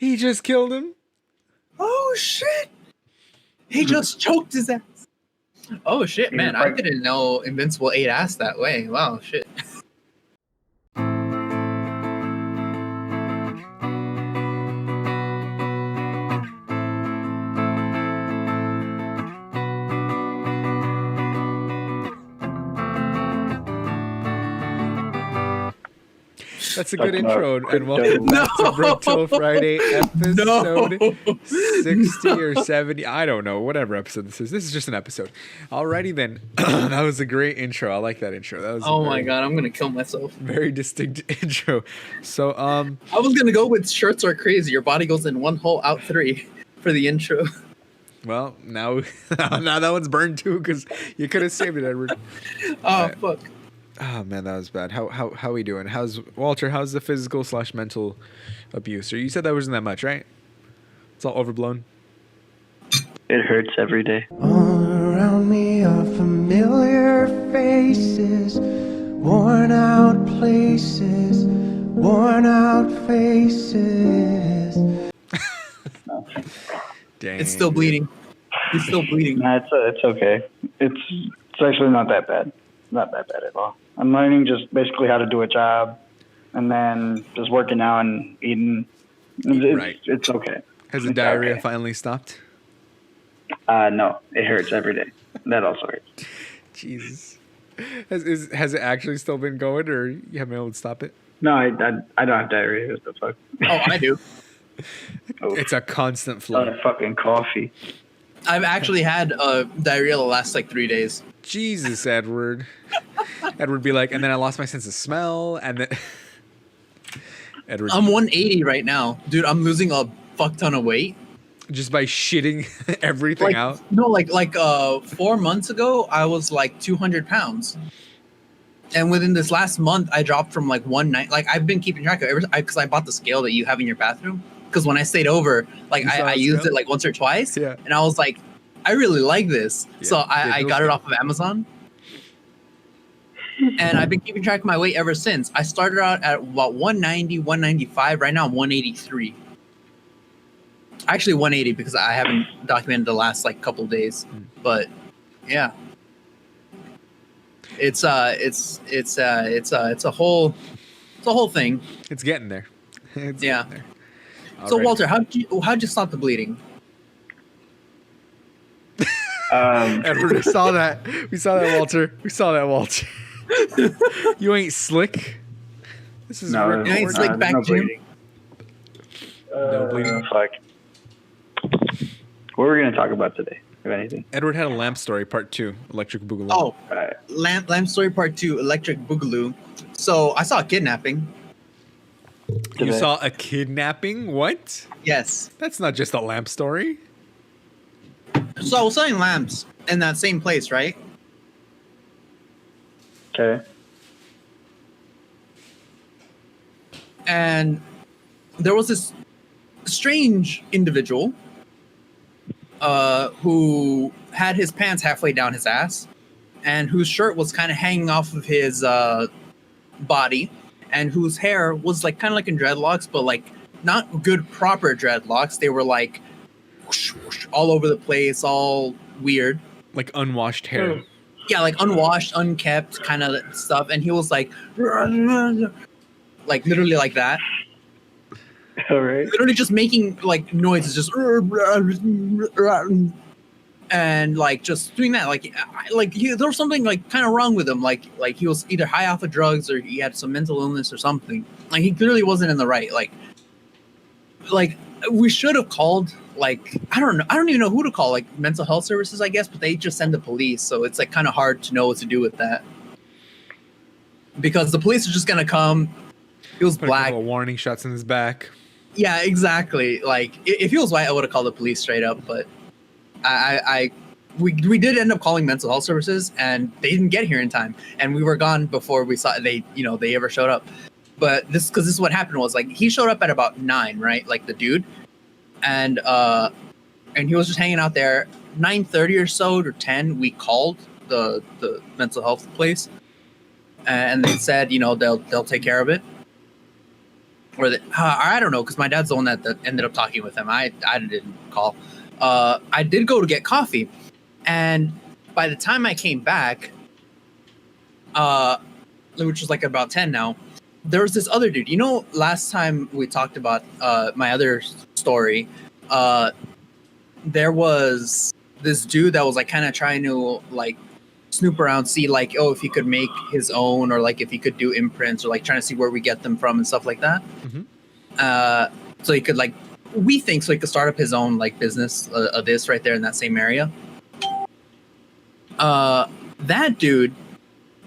He just killed him. Oh shit! He just choked his ass. Oh shit, man! I didn't know Invincible ate ass that way. Wow, shit. That's a good intro, and welcome back to Brutal Friday episode 60 or 70. I don't know, whatever episode this is. This is just an episode. Alrighty then. That was a great intro. I like that intro. That was my god, I'm gonna kill myself. Very distinct intro. So I was gonna go with shirts are crazy. Your body goes in one hole, out three for the intro. Well, now that one's burned too, because you could have saved it, Edward. Fuck. Oh man, that was bad. How we doing? How's Walter? How's the physical/mental abuse? Or you said that wasn't that much, right? It's all overblown. It hurts every day. All around me are familiar faces, worn out places, worn out faces. Dang. It's still bleeding. He's still bleeding. Nah, it's okay. It's actually not that bad. Not that bad at all. I'm learning just basically how to do a job, and then just working out and eating. It's okay. Has the diarrhea finally stopped? No, it hurts every day. That also hurts. Jesus. Has it actually still been going, or you haven't been able to stop it? No, I don't have diarrhea. What the fuck? Oh, I do. It's a constant flow. Fucking coffee. I've actually had diarrhea the last 3 days. Jesus, Edward. Edward be like, and then I lost my sense of smell, and then Edward. I'm 180 right now, dude. I'm losing a fuck ton of weight Just by shitting everything out. No, 4 months ago, I was 200 pounds, and within this last month, I dropped from 190. I've been keeping track of it because I bought the scale that you have in your bathroom. Because when I stayed over, I used it once or twice, yeah. And I was like, I really like this, yeah. so I got it off of Amazon, and I've been keeping track of my weight ever since. I started out at about 190, 195. Right now, I'm 183. Actually, 180 because I haven't documented the last couple days, but yeah, it's a whole thing. It's getting there. It's getting there. So Walter, how'd you stop the bleeding? Edward, we saw that, Walter. We saw that, Walter. You ain't slick. This is you ain't slick back, Jim. No bleeding. Fuck. What are we gonna talk about today, if anything? Edward had a lamp story, part 2, Electric Boogaloo. Oh, lamp story part 2, Electric Boogaloo. So I saw a kidnapping. You saw a kidnapping? What? Yes. That's not just a lamp story. So I was selling lamps in that same place, right? Okay. And there was this strange individual who had his pants halfway down his ass and whose shirt was kind of hanging off of his body, and whose hair was kind of in dreadlocks, but not good proper dreadlocks. They were whoosh, whoosh, all over the place, all weird. Like unwashed hair. Yeah, unwashed, unkept kind of stuff. And he was literally like that. All right. Literally just making noises, just and just doing that. There was something kind of wrong with him. Like he was either high off of drugs or he had some mental illness or something. He clearly wasn't in the right. We should have called. I don't even know who to call. Mental health services, I guess, but they just send the police. So it's kind of hard to know what to do with that. Because the police are just gonna come. He was black. Warning shots in his back. Yeah, exactly. If he was white, I would have called the police straight up. But we did end up calling mental health services, and they didn't get here in time, and we were gone before we saw they ever showed up. But this is what happened was he showed up at about 9, right? The dude, and he was just hanging out there. 9:30 or so or 10, we called the mental health place, and they said they'll take care of it. I don't know, because my dad's the one that ended up talking with him. I didn't call. I did go to get coffee, and by the time I came back, which was like about 10 now, there was this other dude. You know, last time we talked about my other story, there was this dude that was like kind of trying to like snoop around, see like, oh, if he could make his own, or like if he could do imprints, or like trying to see where we get them from and stuff like that. So he could like, we think so he could start up his own like business of this right there in that same area. That dude,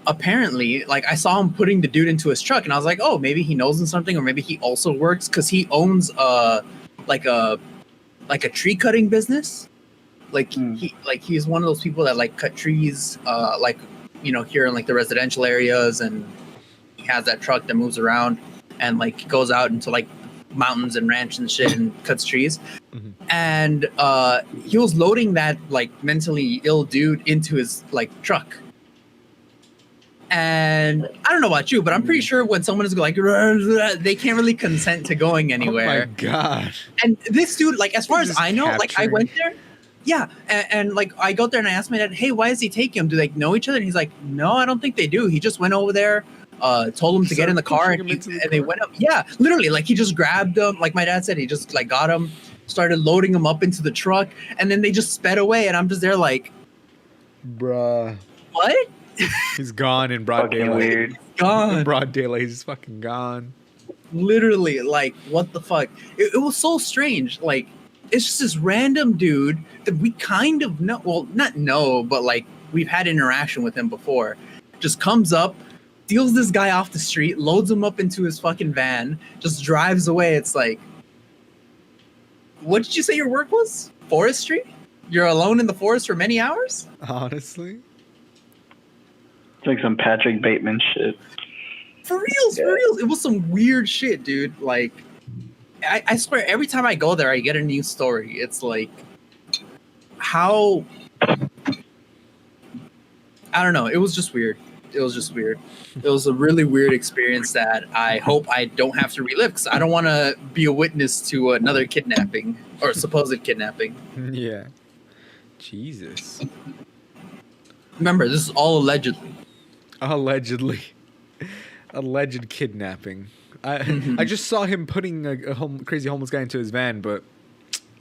apparently, like I saw him putting the dude into his truck, and I was like, oh, maybe he knows him something, or maybe he also works, because he owns like a tree cutting business. Like he's one of those people that like cut trees, like, you know, here in like the residential areas, and he has that truck that moves around and like goes out into like mountains and ranch and shit and cuts trees. And he was loading that like mentally ill dude into his like truck. And I don't know about you, but I'm pretty sure when someone is like, they can't really consent to going anywhere. Oh my god! And this dude, like, as far as I know, like, I went there, yeah, and like, I go there and I asked my dad, hey, why is he taking him? Do they know each other? And he's like, no, I don't think they do. He just went over there, told him to get in the car, and they went up. Yeah, literally, like, he just grabbed him. Like my dad said, he just like got him, started loading him up into the truck, and then they just sped away. And I'm just there like, bruh, what? He's gone in broad Fucking daylight. weird. Gone. In broad daylight, he's fucking gone. Literally, like, what the fuck? It was so strange. Like, it's just this random dude that we kind of know. Well, not know, but like, we've had interaction with him before. Just comes up, steals this guy off the street, loads him up into his fucking van, just drives away. It's like, what did you say your work was? Forestry? You're alone in the forest for many hours? Honestly. It's like some Patrick Bateman shit. For reals. It was some weird shit, dude. Like, I swear, every time I go there, I get a new story. It's like, how... I don't know. It was just weird. It was a really weird experience that I hope I don't have to relive, because I don't want to be a witness to another kidnapping, or supposed kidnapping. Yeah. Jesus. Remember, this is all allegedly. Allegedly. Alleged kidnapping. I just saw him putting a crazy homeless guy into his van, but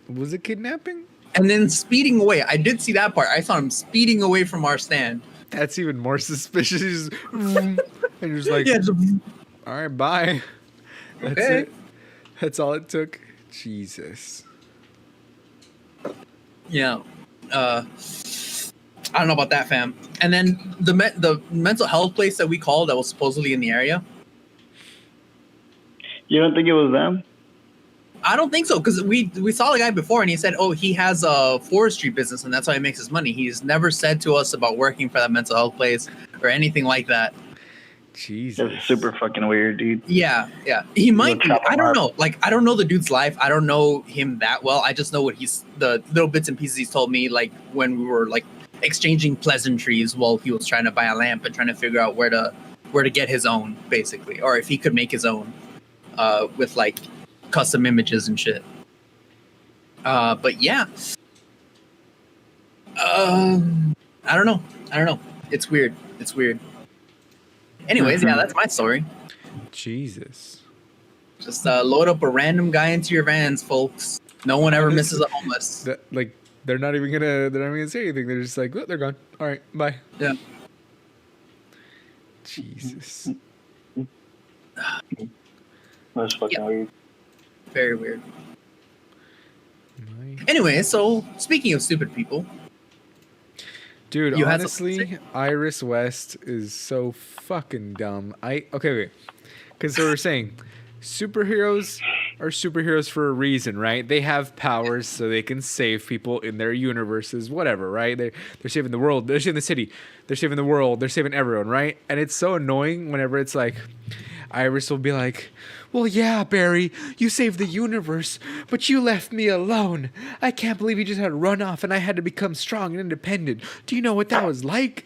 was it kidnapping? And then speeding away. I did see that part. I saw him speeding away from our stand. That's even more suspicious. And you're just like, Yeah, all right, bye. That's Okay. it. That's all it took. Jesus. yeah. I don't know about that, fam. And then the mental health place that we called that was supposedly in the area. You don't think it was them? I don't think so, because we saw the guy before, and he said, oh, he has a forestry business, and that's how he makes his money. He's never said to us about working for that mental health place or anything like that. Jesus. It's super fucking weird, dude. Yeah. He might be. chop him I don't up. know. Like, I don't know the dude's life. I don't know him that well. I just know what the little bits and pieces he's told me, like, when we were, like, exchanging pleasantries while he was trying to buy a lamp and trying to figure out where to get his own, basically, or if he could make his own with like custom images and shit. But yeah, I don't know. It's weird. Anyways, yeah, that's my story. Jesus. Just load up a random guy into your vans, folks. No one ever misses a homeless. That, like, they're not even gonna say anything. They're just like, oh, they're gone. All right, bye. Yeah. Jesus. That's fucking weird. Very weird. My- Anyway, so speaking of stupid people, Dude, You had something to honestly, Iris West is so fucking dumb. Okay. Because so we're saying superheroes are superheroes for a reason, right? They have powers so they can save people in their universes, whatever, right? They're saving the world. They're saving the city. They're saving the world. They're saving everyone, right? And it's so annoying whenever it's like, Iris will be like, well, yeah, Barry, you saved the universe, but you left me alone. I can't believe you just had to run off and I had to become strong and independent. Do you know what that was like?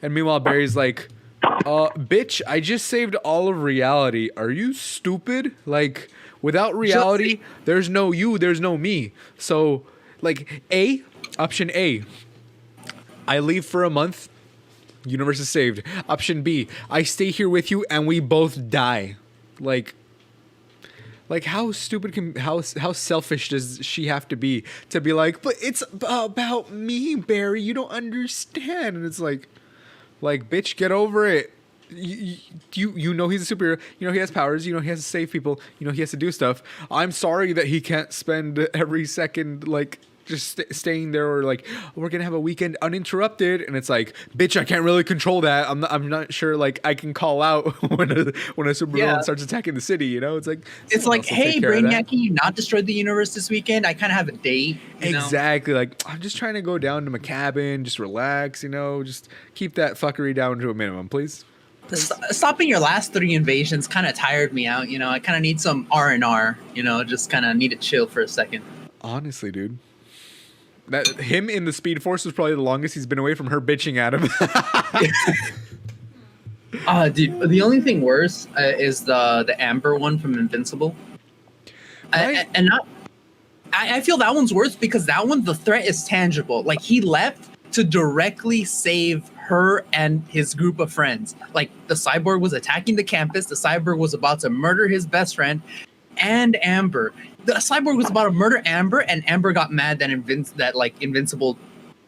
And meanwhile, Barry's like, Bitch, I just saved all of reality. Are you stupid? Like, without reality, there's no you, there's no me. So, like, option A, I leave for a month, universe is saved. Option B, I stay here with you and we both die. Like how stupid how selfish does she have to be like, but it's about me, Barry, you don't understand. And it's like bitch, get over it. You know he's a superhero. You know he has powers. You know he has to save people. You know he has to do stuff. I'm sorry that he can't spend every second like just staying there, or like we're gonna have a weekend uninterrupted. And it's like, bitch, I can't really control that. I'm not sure like I can call out when a supervillain starts attacking the city. You know, it's like hey, Brainiac, can you not destroy the universe this weekend? I kind of have a date. Exactly. Like, I'm just trying to go down to my cabin, just relax. You know, just keep that fuckery down to a minimum, please. Stopping your last 3 invasions kind of tired me out. You know, I kind of need some R&R. You know, just kind of need to chill for a second. Honestly, dude. That him in the Speed Force was probably the longest he's been away from her bitching at him. Dude, the only thing worse is the Amber one from Invincible. Right. I feel that one's worse because that one, the threat is tangible. Like, he left to directly save her and his group of friends. Like, the Cyborg was attacking the campus. The Cyborg was about to murder his best friend and Amber. The Cyborg was about to murder Amber, and Amber got mad that Invincible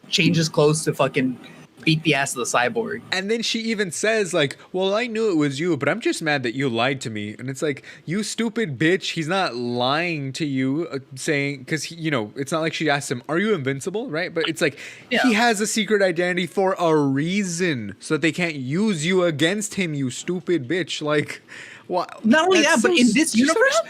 changes clothes to fucking beat the ass of the Cyborg. And then she even says like, well, I knew it was you, but I'm just mad that you lied to me. And it's like, you stupid bitch. He's not lying to you, saying, because you know, it's not like she asked him, are you invincible, right? But it's like, he has a secret identity for a reason, so that they can't use you against him, you stupid bitch. Like, what? Not only that, but in this universe,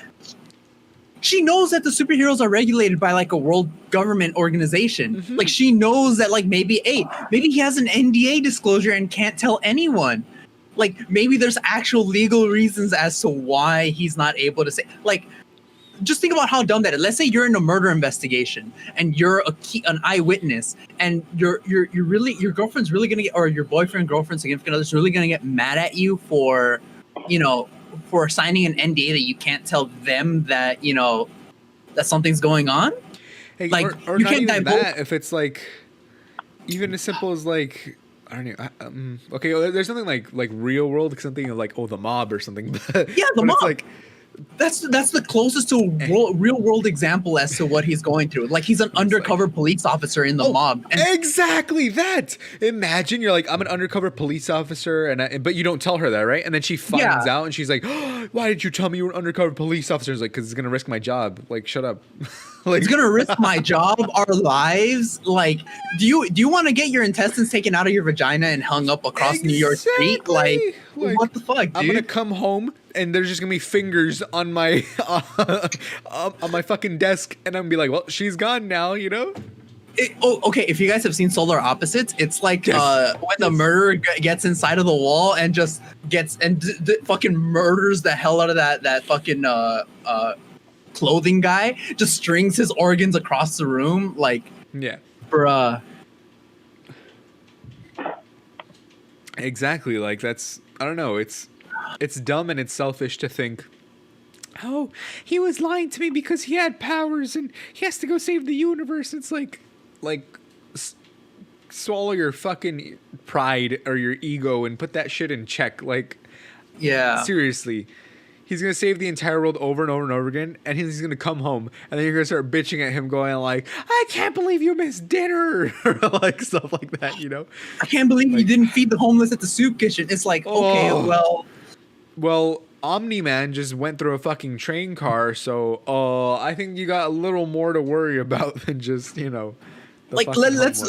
she knows that the superheroes are regulated by like a world government organization. Mm-hmm. Like, she knows that like maybe he has an NDA disclosure and can't tell anyone. Like, maybe there's actual legal reasons as to why he's not able to say. Like, just think about how dumb that is. Let's say you're in a murder investigation and you're an eyewitness, and your girlfriend's really gonna get, or your boyfriend, girlfriend, significant other's really gonna get mad at you for, you know, for signing an NDA that you can't tell them that, you know, that something's going on. Hey, like, or you not can't even that, if it's like even as simple as like, I don't know. Okay, there's something like real world, something like, oh, the mob or something. Yeah, the mob. It's like, that's the closest to real world example as to what he's going through. Like, he's an undercover police officer in the mob. And exactly that. Imagine you're like, I'm an undercover police officer, but you don't tell her that, right? And then she finds out, and she's like, oh, why did you tell me you were an undercover police officer? It's like, because it's gonna risk my job. Like, shut up. Like, it's gonna risk my job, our lives. Like, do you want to get your intestines taken out of your vagina and hung up across New York Street? Like, what the fuck, dude? I'm gonna come home and there's just gonna be fingers on my on my fucking desk, and I'm gonna be like, well, she's gone now, you know. Okay. If you guys have seen Solar Opposites, it's like when the murderer gets inside of the wall and just gets fucking murders the hell out of that fucking clothing guy, just strings his organs across the room, like, yeah, bruh. Exactly. Like, that's, I don't know. It's dumb and it's selfish to think, oh, he was lying to me because he had powers and he has to go save the universe. It's like swallow your fucking pride or your ego and put that shit in check. Like, yeah, seriously. He's going to save the entire world over and over and over again, and he's going to come home, and then you're going to start bitching at him, going like, I can't believe you missed dinner, or like stuff like that, you know? I can't believe you didn't feed the homeless at the soup kitchen. It's like, okay, well, Omni-Man just went through a fucking train car, so I think you got a little more to worry about than just, you know... Like, let's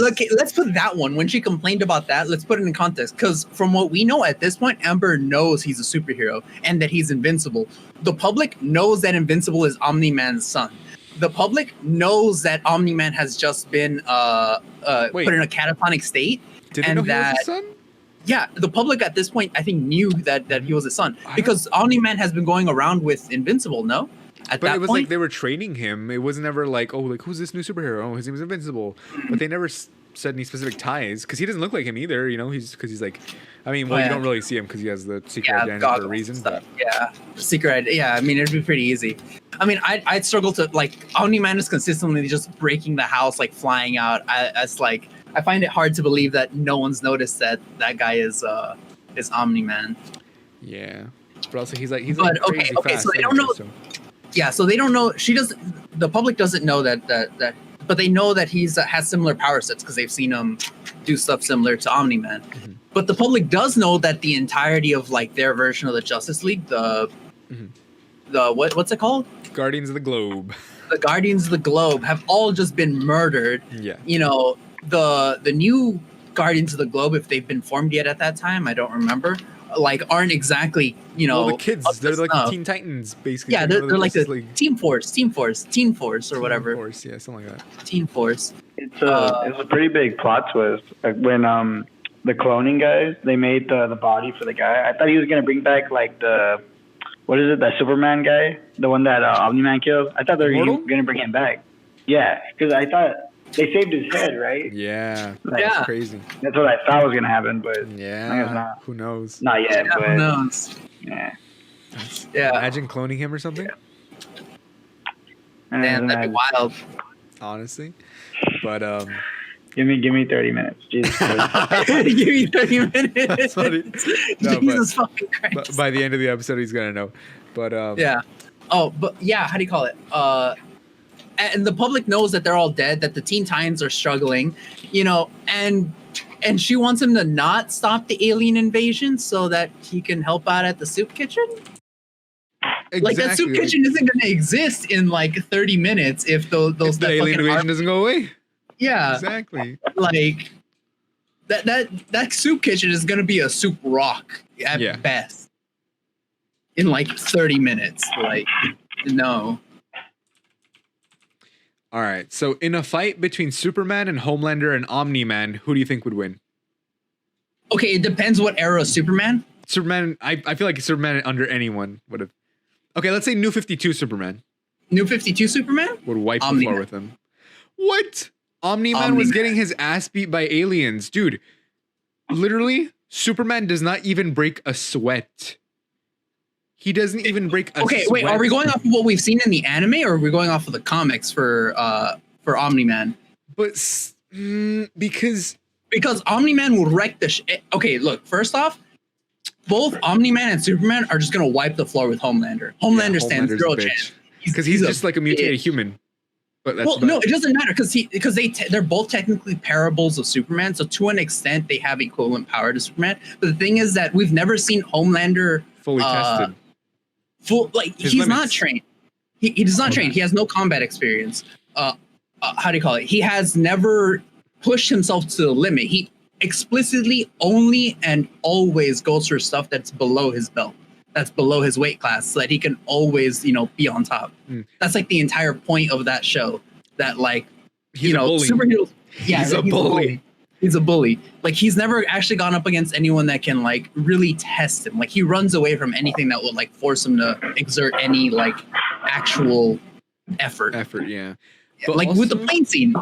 put that one, when she complained about that, let's put it in context, because from what we know at this point, Amber knows he's a superhero and that he's invincible. The public knows that Invincible is Omni-Man's son. The public knows that Omni-Man has just been put in a catatonic state. Did they know he was his son? Yeah, the public at this point, I think, knew that he was his son, because Omni-Man has been going around with Invincible, no? But it was like they were training him. It wasn't ever like, oh, like, who's this new superhero? Oh, his name is Invincible. But they never said any specific ties because he doesn't look like him either. You know, he's like, I mean, well, you don't really see him because he has the secret identity for a reason. But secret identity. Yeah, I mean, it'd be pretty easy. I mean, I'd struggle to like Omni-Man is consistently just breaking the house, like flying out. I find it hard to believe that no one's noticed that guy is Omni-Man. Yeah, but also he's like okay, fast so they don't know. So. Yeah, so they don't know. The public doesn't know that, but they know that he's has similar power sets because they've seen him do stuff similar to Omni-Man. Mm-hmm. But the public does know that the entirety of like their version of the Justice League, the what's it called? Guardians of the Globe. The Guardians of the Globe have all just been murdered. Yeah. You know, the new Guardians of the Globe, if they've been formed yet at that time, I don't remember. Like aren't exactly, you know, the kids. They're like the Teen Titans, basically. Yeah, they're like the Teen Force or whatever. Teen Force, yeah, something like that. Teen Force. It's a pretty big plot twist. Like when the cloning guys, they made the body for the guy. I thought he was gonna bring back like that Superman guy, the one that Omni-Man killed. I thought they were gonna bring him back. Yeah, because I thought they saved his head, right? Yeah, that's crazy. That's what I thought was gonna happen, but I guess not. Who knows? Not yet, but who knows? Yeah. Imagine cloning him or something. Man, that'd be wild. Honestly, but Give me 30 minutes. Jesus Christ. Give me 30 minutes. That's funny. No, Jesus fucking Christ. But by the end of the episode, he's gonna know. But yeah. Oh, but yeah. How do you call it? And the public knows that they're all dead. That the Teen Titans are struggling. You know, and she wants him to not stop the alien invasion so that he can help out at the soup kitchen. Exactly. Like that soup kitchen isn't going to exist in like 30 minutes if those the alien invasion doesn't go away. Yeah, exactly. Like that soup kitchen is going to be a soup rock at best in like 30 minutes. Like no. All right. So in a fight between Superman and Homelander and Omni-Man, who do you think would win? Okay, it depends what era of Superman. Superman, I feel like Superman under anyone would have. Okay, let's say New 52 Superman. New 52 Superman? Would wipe the floor with him. What? Omni-Man was getting his ass beat by aliens. Dude, literally, Superman does not even break a sweat. He doesn't even break a sweat. Okay, wait, are we going off of what we've seen in the anime or are we going off of the comics for Omni-Man? But because Omni-Man will wreck the shit. Okay, look, first off, both Omni-Man and Superman are just going to wipe the floor with Homelander. Homelander stands zero chance. Because he's just like a mutated human. But that's no, it doesn't matter because they're both technically parables of Superman. So to an extent, they have equivalent power to Superman. But the thing is that we've never seen Homelander fully tested. He's not trained. He does not train. He has no combat experience. How do you call it? He has never pushed himself to the limit. He explicitly only and always goes for stuff that's below his belt. That's below his weight class so that he can always, be on top. That's like the entire point of that show. That superheroes. Yeah, he's a bully. He's a bully. Like he's never actually gone up against anyone that can like really test him. Like he runs away from anything that will like force him to exert any like actual effort. Yeah. But like also, with the plane scene,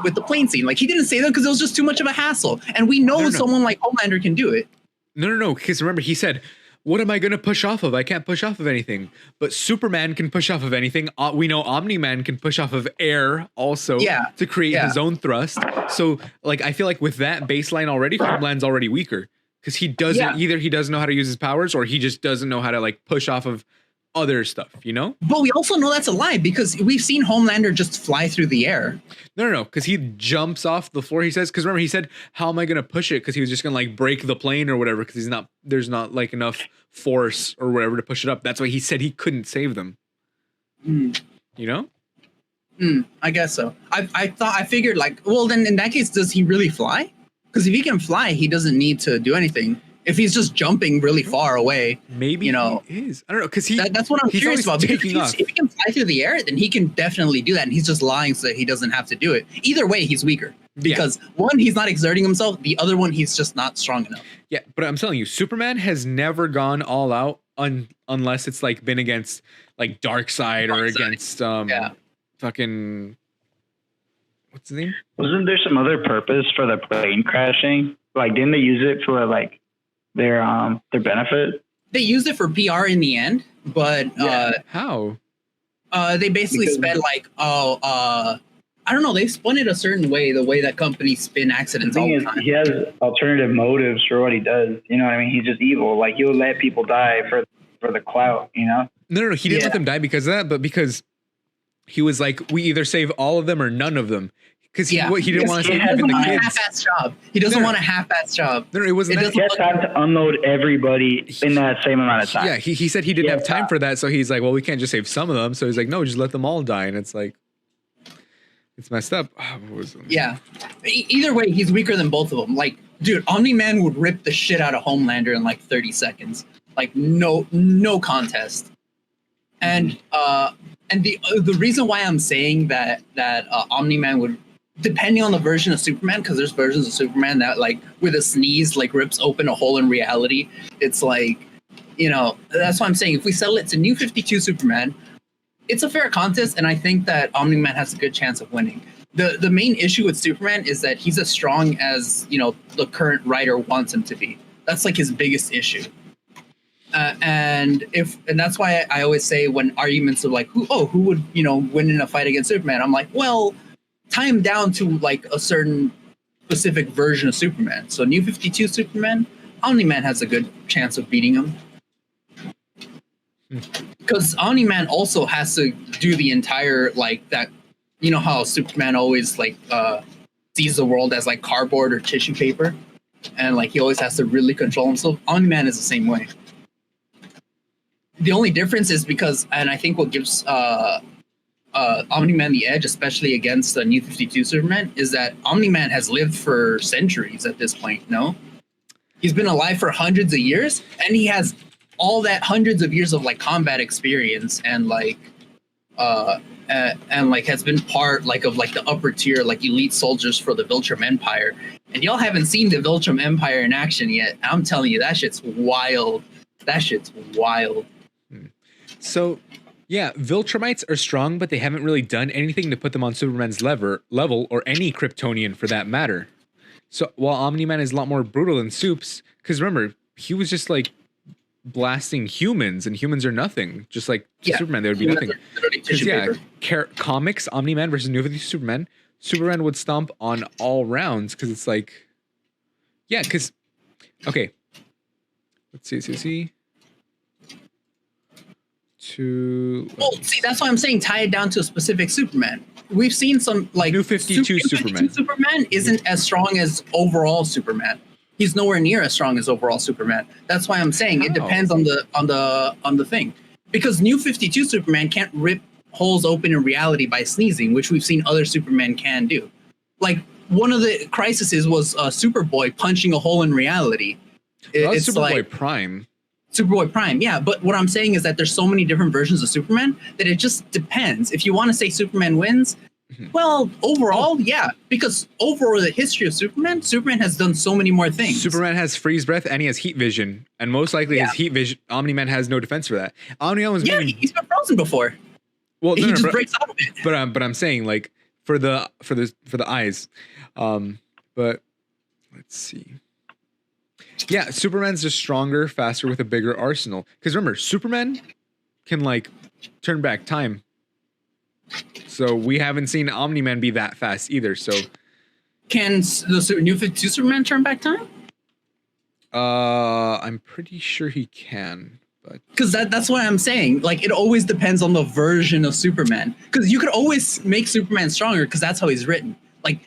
like he didn't say that because it was just too much of a hassle. And we know someone like Homelander can do it. No. Because remember, he said, what am I going to push off of? I can't push off of anything. But Superman can push off of anything. We know Omni-Man can push off of air also to create his own thrust. So, like, I feel like with that baseline already, Homeland's already weaker. Because he doesn't, either he doesn't know how to use his powers or he just doesn't know how to, like, push off of other stuff, But we also know that's a lie because we've seen Homelander just fly through the air. No, because he jumps off the floor. He says, because remember he said, "How am I going to push it?" Because he was just going to like break the plane or whatever. Because there's not like enough force or whatever to push it up. That's why he said he couldn't save them. I guess so. I figured like, well, then in that case, does he really fly? Because if he can fly, he doesn't need to do anything. If he's just jumping really far away, maybe he is. I don't know, because that's what I'm curious about. Because if he can fly through the air, then he can definitely do that, and he's just lying so that he doesn't have to do it. Either way, he's weaker because one, he's not exerting himself. The other one, he's just not strong enough. Yeah, but I'm telling you, Superman has never gone all out unless it's like been against like Darkseid or against fucking what's his name? Wasn't there some other purpose for the plane crashing? Like, didn't they use it for like their benefit? They used it for PR in the end, but How? They basically spent like, I don't know. They spun it a certain way, the way that companies spin accidents all the time. He has alternative motives for what he does. You know what I mean? He's just evil. Like, he'll let people die for the clout, you know? No. He didn't let them die because of that, but because he was like, we either save all of them or none of them. Because he didn't want to save even the kids. Half-ass job. He doesn't want a half-ass job. No, it wasn't that. He has time to unload everybody in that same amount of time. Yeah, he said he didn't have time for that, so he's like, well, we can't just save some of them. So he's like, no, just let them all die. And it's like, it's messed up. Yeah. Either way, he's weaker than both of them. Like, dude, Omni-Man would rip the shit out of Homelander in like 30 seconds. Like, no contest. And the reason why I'm saying that Omni-Man would, depending on the version of Superman, because there's versions of Superman that like with a sneeze like rips open a hole in reality. It's like, you know, that's why I'm saying if we settle it to New 52 Superman, it's a fair contest, and I think that Omni-Man has a good chance of winning. The main issue with Superman is that he's as strong as, you know, the current writer wants him to be. That's like his biggest issue. And that's why I always say when arguments of like who would, you know, win in a fight against Superman, I'm like, well, tie him down to like a certain specific version of Superman. So New 52 Superman, Omni-Man has a good chance of beating him. Because Omni-Man also has to do the entire like that, you know how Superman always like sees the world as like cardboard or tissue paper, and like he always has to really control himself. Omni-Man is the same way. The only difference is because, and I think what gives Omni-Man the edge, especially against the New 52 Superman, is that Omni-Man has lived for centuries at this point. No, he's been alive for hundreds of years, and he has all that hundreds of years of like combat experience and like has been part like of like the upper tier like elite soldiers for the Viltrum Empire. And y'all haven't seen the Viltrum Empire in action yet. I'm telling you, that shit's wild. That shit's wild. So yeah, Viltrumites are strong, but they haven't really done anything to put them on Superman's level or any Kryptonian for that matter. So while Omni-Man is a lot more brutal than Supes, because remember, he was just like blasting humans, and humans are nothing. Just like Superman, they would be nothing. Because comics, Omni-Man versus New 52 Superman, Superman would stomp on all rounds because it's like, because okay, let's see. That's why I'm saying tie it down to a specific Superman. We've seen some like New 52 Superman. Superman isn't as strong as overall Superman. He's nowhere near as strong as overall Superman. That's why I'm saying it depends on the thing. Because New 52 Superman can't rip holes open in reality by sneezing, which we've seen other Supermen can do. Like one of the crises was Superboy punching a hole in reality. It's Superboy Prime. Superboy Prime, yeah. But what I'm saying is that there's so many different versions of Superman that it just depends. If you want to say Superman wins, well, overall, yeah. Because overall the history of Superman has done so many more things. Superman has freeze breath and he has heat vision. And most likely his heat vision, Omni-Man has no defense for that. Omni-Man was he's been frozen before. Well, he just breaks out of it. But I'm saying like for the eyes. But let's see. Yeah, Superman's just stronger, faster, with a bigger arsenal. Because remember, Superman can like turn back time. So we haven't seen Omni-Man be that fast either. So can the New 52 Superman turn back time? I'm pretty sure he can. But because that's what I'm saying. Like it always depends on the version of Superman. Because you could always make Superman stronger because that's how he's written. Like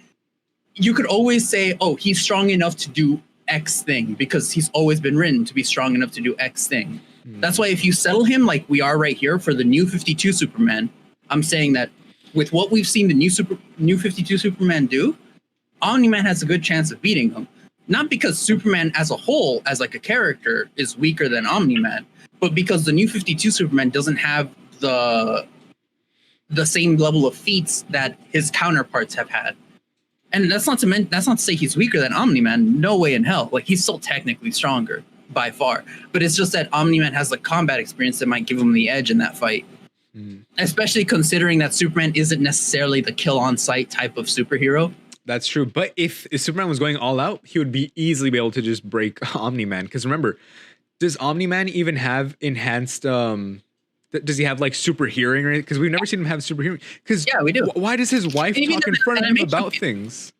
you could always say, oh, he's strong enough to do X thing because he's always been written to be strong enough to do X thing. That's why if you settle him like we are right here for the New 52 Superman, I'm saying that with what we've seen the New 52 Superman do, Omni-Man has a good chance of beating him. Not because Superman as a whole, as like a character, is weaker than Omni-Man, but because the New 52 Superman doesn't have the same level of feats that his counterparts have had. And that's not to say he's weaker than Omni-Man. No way in hell. Like he's still technically stronger by far. But it's just that Omni-Man has the combat experience that might give him the edge in that fight. Especially considering that Superman isn't necessarily the kill on sight type of superhero. That's true. But if Superman was going all out, he would be easily be able to just break Omni-Man. Because remember, does Omni-Man even have enhanced does he have like super hearing or anything? Because we've never seen him have super hearing. Because yeah, we do. Why does his wife talk in front of him about things?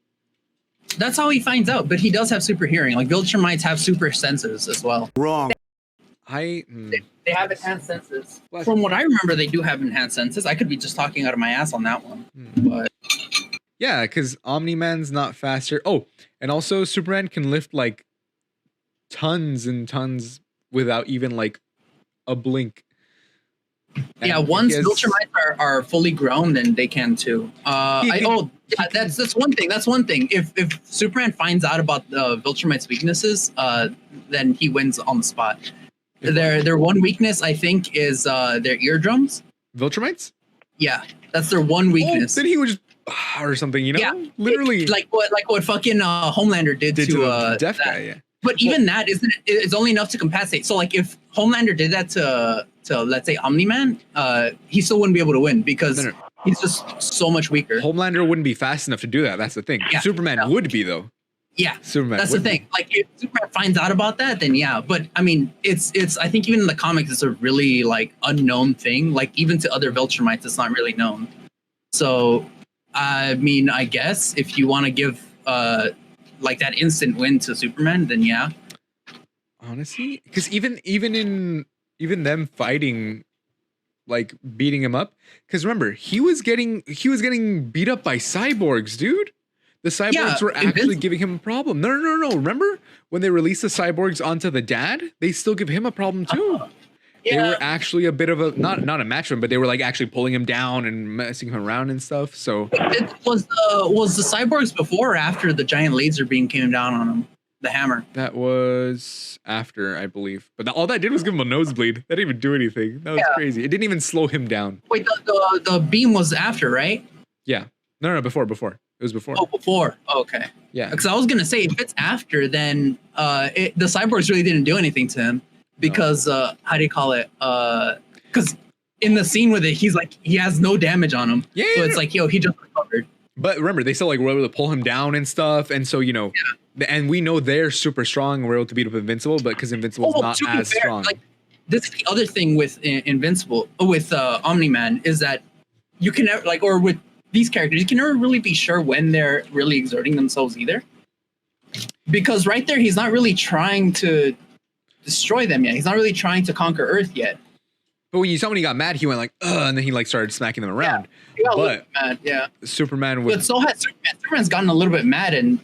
That's how he finds out, but he does have super hearing. Like Viltrumites have super senses as well. Wrong. They have enhanced senses. From what I remember, they do have enhanced senses. I could be just talking out of my ass on that one. But yeah, because Omni-Man's not faster. Oh, and also Superman can lift like tons and tons without even like a blink. And yeah, once Viltrumites are fully grown, then they can too. That's one thing. That's one thing. If Superman finds out about Viltrumites' weaknesses, then he wins on the spot. Their one weakness, I think, is their eardrums. Viltrumites? Yeah, that's their one weakness. Then he would just or something, you know? Yeah, literally like what fucking Homelander did to the deaf guy. Yeah. But even that it's only enough to compensate. So like if Homelander did that to let's say Omni-Man, he still wouldn't be able to win because he's just so much weaker. Homelander wouldn't be fast enough to do that. That's the thing. Yeah, Superman would be though. Yeah, Superman. That's the thing. Like if Superman finds out about that, then yeah. But I mean, it's. I think even in the comics, it's a really like unknown thing. Like even to other Viltrumites, it's not really known. So I mean, I guess if you want to give like that instant win to Superman, then yeah. Honestly, because even them fighting, like beating him up. Because remember, he was getting beat up by cyborgs, dude. The cyborgs were actually giving him a problem. No. Remember when they released the cyborgs onto the dad? They still give him a problem too. They were actually a bit of a not a match for him, but they were like actually pulling him down and messing him around and stuff. So was the cyborgs before or after the giant laser beam came down on him? The hammer. That was after, I believe. But all that did was give him a nosebleed. That didn't even do anything. That was crazy. It didn't even slow him down. Wait, the beam was after, right? Yeah. No, before. It was before. Oh, before. Oh, okay. Yeah. Because I was gonna say if it's after, then the cyborgs really didn't do anything to him because how do you call it? Because in the scene with it, he's like he has no damage on him. Yeah. So it's like he just recovered. But remember, they still like were able to pull him down and stuff, and so and we know they're super strong and we're able to beat up Invincible, but because Invincible's not as strong. Like this is the other thing with Invincible with Omni-Man is that you can never or with these characters, you can never really be sure when they're really exerting themselves either. Because right there, he's not really trying to destroy them yet. He's not really trying to conquer Earth yet. But when you saw when he got mad, he went like, ugh, and then he like started smacking them around. Yeah, he got a little bit mad, yeah. Superman would. But so has Superman. Superman's gotten a little bit mad and,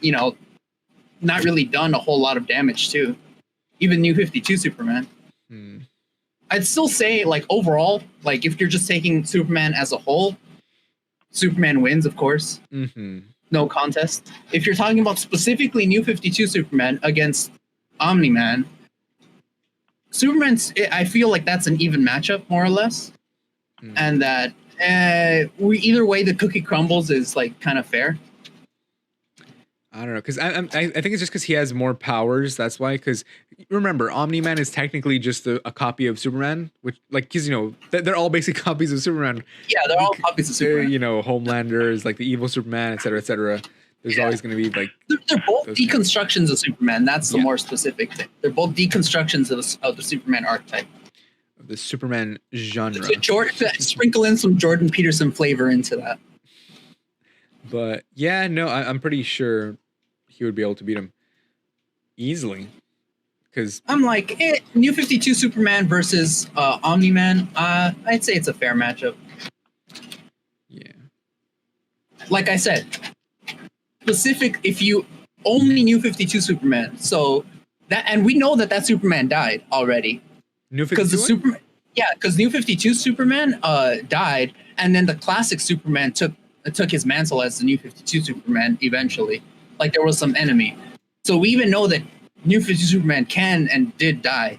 not really done a whole lot of damage too. Even New 52 Superman. I'd still say, like, overall, like, if you're just taking Superman as a whole, Superman wins, of course. No contest. If you're talking about specifically New 52 Superman against Omni-Man, Superman's, I feel like that's an even matchup, more or less. And that either way the cookie crumbles is, like, kind of fair. I don't know, because I think it's just because he has more powers. That's why. Because remember, Omni-Man is technically just a copy of Superman, which, like, because they're all basic copies of Superman. Yeah, they're all copies of Superman. Homelander is like the evil Superman, etc., etc. There's always going to be like they're both deconstructions of Superman. That's the more specific thing. They're both deconstructions of the Superman archetype. Of the Superman genre. Sprinkle in some Jordan Peterson flavor into that. But yeah, no, I'm pretty sure he would be able to beat him easily. Because I'm like, New 52 Superman versus Omni-Man. I'd say it's a fair matchup. Yeah. Like I said, specific if you only New 52 Superman. So that, and we know that Superman died already. New 52. Because New 52 Superman died, and then the classic Superman took his mantle as the New 52 Superman eventually. Like there was some enemy. So we even know that New 52 Superman can and did die.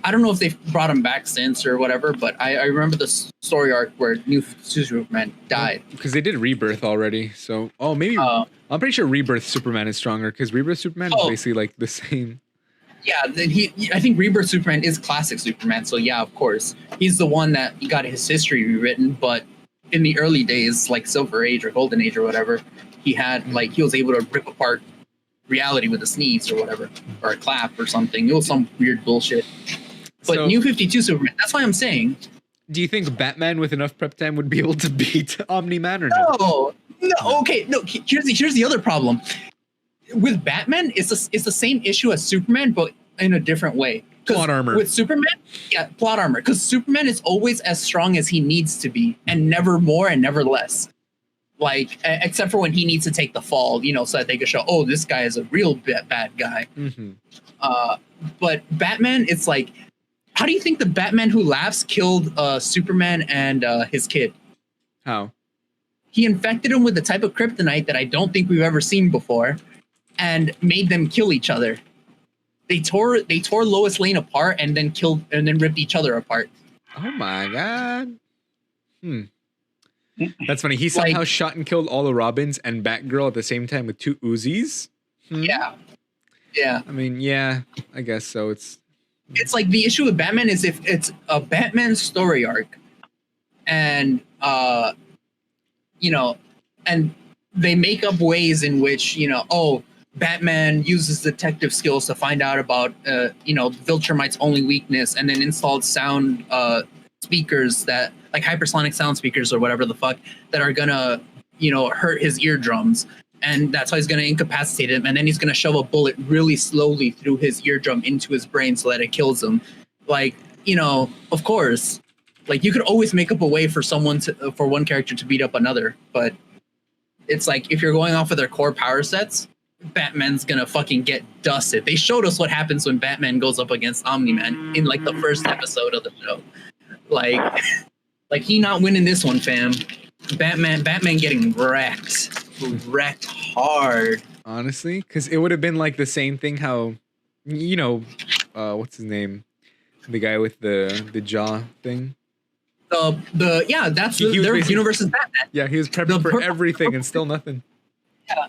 I don't know if they've brought him back since or whatever, but I remember the story arc where New 52 Superman died. Because they did Rebirth already. So, maybe. I'm pretty sure Rebirth Superman is stronger because Rebirth Superman is basically like the same. Yeah, then I think Rebirth Superman is classic Superman. So yeah, of course, he's the one that got his history rewritten. But in the early days, like Silver Age or Golden Age or whatever, he was able to rip apart reality with a sneeze or whatever, or a clap or something. It was some weird bullshit. But New 52 Superman, that's why I'm saying. Do you think Batman with enough prep time would be able to beat Omni-Man or no? No. Okay, no. Here's the other problem. With Batman, it's the same issue as Superman, but in a different way. Plot armor. With Superman, yeah, plot armor. Because Superman is always as strong as he needs to be, and never more and never less. Like, except for when he needs to take the fall, so that they can show, oh, this guy is a real bad guy. Mm-hmm. But Batman, it's like, how do you think the Batman Who Laughs killed Superman and his kid? How? He infected him with the type of kryptonite that I don't think we've ever seen before, and made them kill each other. They tore Lois Lane apart and then ripped each other apart. Oh my god. That's funny. He somehow shot and killed all the Robins and Batgirl at the same time with 2 Uzis. Yeah. I mean, yeah, I guess so. It's like the issue with Batman is if it's a Batman story arc, and and they make up ways in which Batman uses detective skills to find out about Viltrumite's only weakness, and then installed sound speakers that, like, hypersonic sound speakers or whatever the fuck, that are gonna hurt his eardrums, and that's why he's gonna incapacitate him, and then he's gonna shove a bullet really slowly through his eardrum into his brain so that it kills him. Like, of course, like, you could always make up a way for for one character to beat up another, but it's like, if you're going off of their core power sets, Batman's gonna fucking get dusted. They showed us what happens when Batman goes up against Omni-Man in like the first episode of the show. Like he not winning this one, fam. Batman getting wrecked hard. Honestly, because it would have been like the same thing. How, what's his name? The guy with the jaw thing. That's their universe's Batman. Yeah, he was prepping for everything and still nothing. Yeah.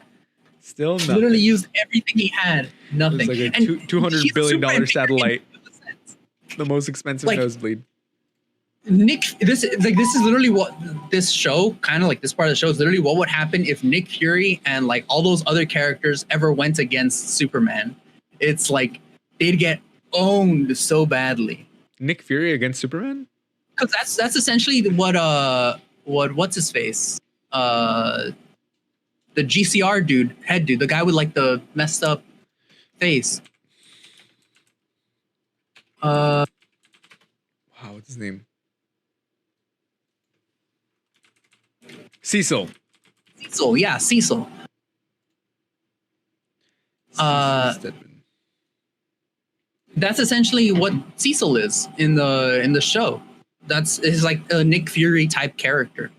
Still nothing. Literally used everything he had. Nothing. It was like a $200 billion satellite. The most expensive nosebleed. This is literally what this show, kind of like this part of the show, is literally what would happen if Nick Fury and like all those other characters ever went against Superman. It's like they'd get owned so badly. Nick Fury against Superman? Because that's essentially what's his face? The GCR head dude, the guy with like the messed up face. Wow, what's his name? Cecil. Yeah, Cecil. That's essentially what Cecil is in the show. Is like a Nick Fury type character.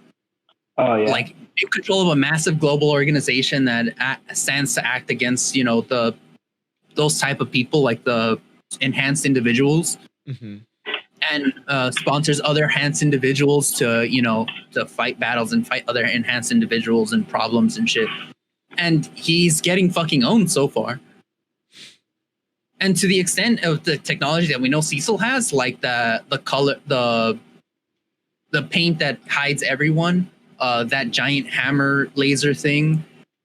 Oh yeah. Like in control of a massive global organization that stands to act against those type of people, like the enhanced individuals. Mm-hmm. And sponsors other enhanced individuals to fight battles and fight other enhanced individuals and problems and shit. And he's getting fucking owned so far. And to the extent of the technology that we know Cecil has, like the color, the paint that hides everyone, that giant hammer laser thing,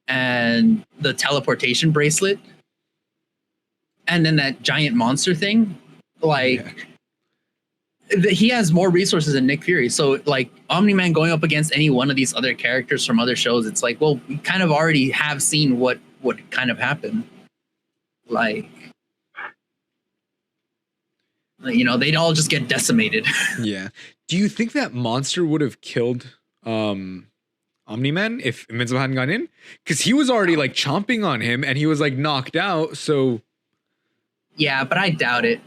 and the teleportation bracelet, and then that giant monster thing, he has more resources than Nick Fury. So like Omni-Man going up against any one of these other characters from other shows, it's like, well, we kind of already have seen what kind of happened. Like, they'd all just get decimated. Yeah. Do you think that monster would have killed Omni-Man if Invincible hadn't gone in? Because he was already like chomping on him and he was like knocked out. So yeah, but I doubt it.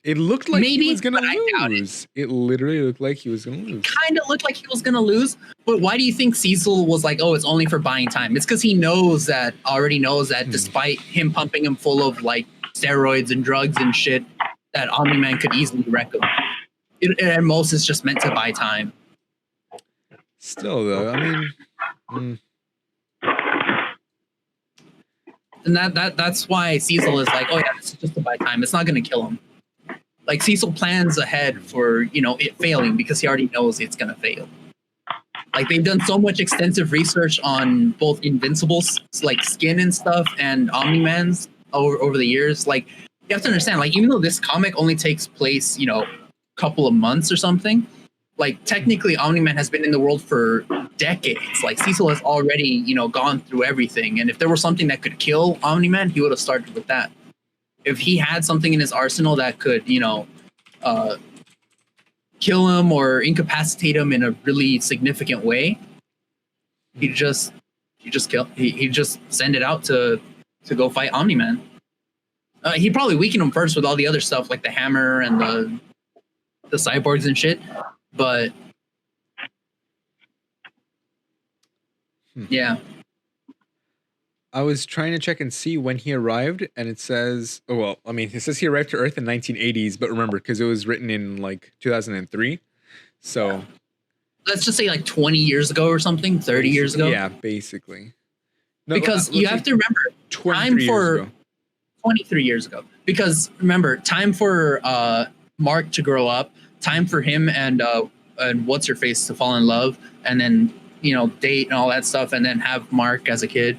It looked like maybe, he was going to lose. It literally looked like he was going to lose. It kind of looked like he was going to lose. But why do you think Cecil was like, oh, it's only for buying time? It's because he already knows that despite him pumping him full of like steroids and drugs and shit, that Omni-Man could easily wreck him. At most, it's just meant to buy time. Still, though, I mean... And that's why Cecil is like, oh yeah, this is just to buy time. It's not gonna kill him. Like Cecil plans ahead for, you know, it failing because he already knows it's gonna fail. Like they've done so much extensive research on both Invincible's like skin and stuff and Omni-Man's over the years. Like you have to understand, like even though this comic only takes place, you know, a couple of months or something, like technically Omni-Man has been in the world for decades. Like Cecil has already, you know, gone through everything. And if there was something that could kill Omni-Man, he would have started with that. If he had something in his arsenal that could, you know, kill him or incapacitate him in a really significant way, he'd just send it out to go fight Omni-Man. He'd probably weaken him first with all the other stuff like the hammer and the cyborgs and shit. But yeah. I was trying to check and see when he arrived, and it says, oh, well, I mean, it says he arrived to Earth in 1980s, but remember, because it was written in like 2003. So let's just say like 20 years ago or something, 30 years ago. Yeah, basically. No, because you have to remember, time for 23 years ago. Because remember, time for Mark to grow up, time for him and what's her face to fall in love, and then, you know, date and all that stuff, and then have Mark as a kid.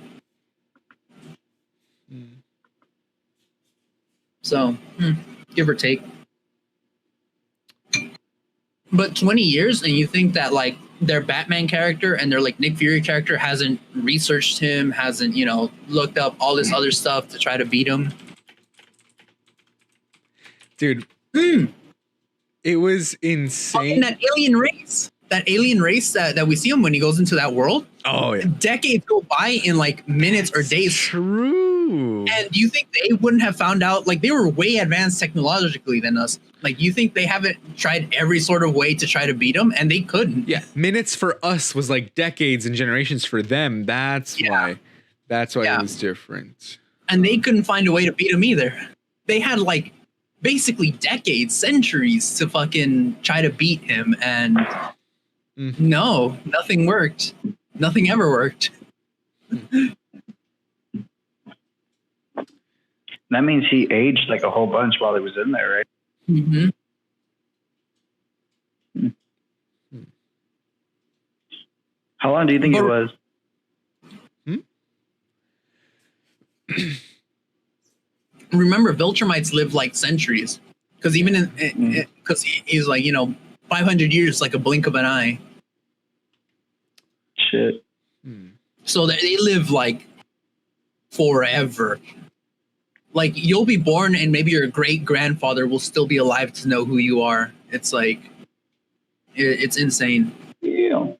So, give or take. But 20 years, and you think that like their Batman character and their like Nick Fury character hasn't researched him, hasn't, you know, looked up all this other stuff to try to beat him? Dude, it was insane. That alien race. That alien race that we see him when he goes into that world. Oh, yeah. Decades go by in like minutes or days. True. And you think they wouldn't have found out? Like they were way advanced technologically than us. Like you think they haven't tried every sort of way to try to beat him, and they couldn't. Yeah, minutes for us was like decades and generations for them. That's why it was different. And they couldn't find a way to beat him either. They had like basically decades, centuries to fucking try to beat him, and no, nothing worked. Nothing ever worked. That means he aged like a whole bunch while he was in there, right? Mm-hmm. How long do you think it was? Remember, Viltrumites live like centuries, because even because he's like, you know, 500 years, like a blink of an eye. Shit. So they live like forever. Like you'll be born and maybe your great grandfather will still be alive to know who you are. It's like, it's insane. Yeah.